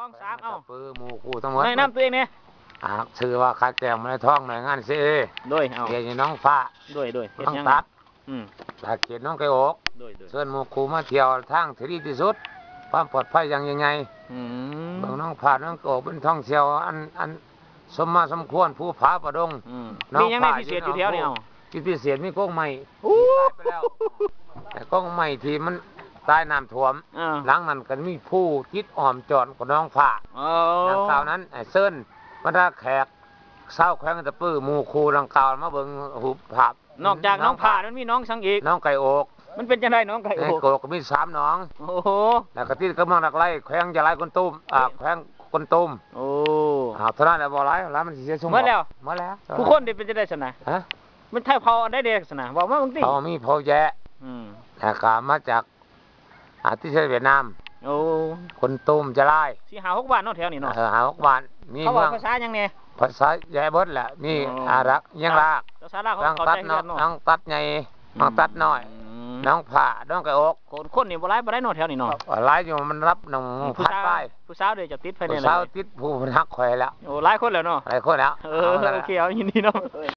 องสามเอาปือหมู่คู่ทั้งหมดแนะนำตัวเองเนี่ยชื่อว่าคัดแกงมาในท้องหน่วยงานซีโดยเอาเรียนน้องฟ้าโดยเฮ็ดน้องยังตัดอืมหลักเขียนน้องไก่อกโดยเชิญหมู่คู่มาเที่ยวทางที่ดีที่สุดความปลอดภัยอย่างยังไงเบิ่งน้องผาน้องไก่อกเป็นท่องเที่ยวอันสมมาสมควรผู้ผาประดงมียังไงพิเศษอยู่แถวนี้เอาที่พิเศษมีก้องใหม่ตายไปแล้วแต่ก้องใหม่ที่มันตายน้ำท่วมหลังนั้นก็มีผู้จิตอ่อมจอดกับน้องฟ้าดังกล่าวนั้นไอ้เซินบรรดาแขกเศร้าแขวงตะปื้อหมู่ครูดังกล่าวมาเบิ่งหูภาพนอกจากน้องผ้ามันมีน้องสังอีกน้องไก่อกมันเป็นจังไดน้องไก่อกก็มี3น้องโอ้โหแล้วก็ที่กำลังรักไล่แขวงจะไล่คนตุ้มแขวงคนตุ้มโอ้เท่านั้นแหละบ่ไล่แล้วมันสิเสียสมมาแล้วผู้คนได้เป็นจังได๋ซั่นน่ะฮะมันไทยเผาอันใดเด้ซั่นน่ะบอกมาบางทีเผามีเผาแย่แล้วก็มาจากที่ประเทศเวียดนามโอ้คนตุ้มจะไล่4-5-6บ้านเนาะแถวนี้เนาะ5-6บ้านมีเขาบอกภาษาหยังแน่ภาษาแย่เบิดแหละมีรักยังรากภาษาลาวเขาเข้าใจกันเนาะน้องตัดใหญ่น้องตัดน้อยน้องผ่าน้องไก่อกคนนี่บ่หลายบ่ได้เนาะแถวนี้เนาะหลายอยู่มันรับน้องพัดไปผู้สาวเด้จะติดภายในผู้สาวติดผู้ฮักข่อยแล้วโอ้หลายคนแล้วเนาะหลายคนแล้วโอเคเอายินดีเนาะ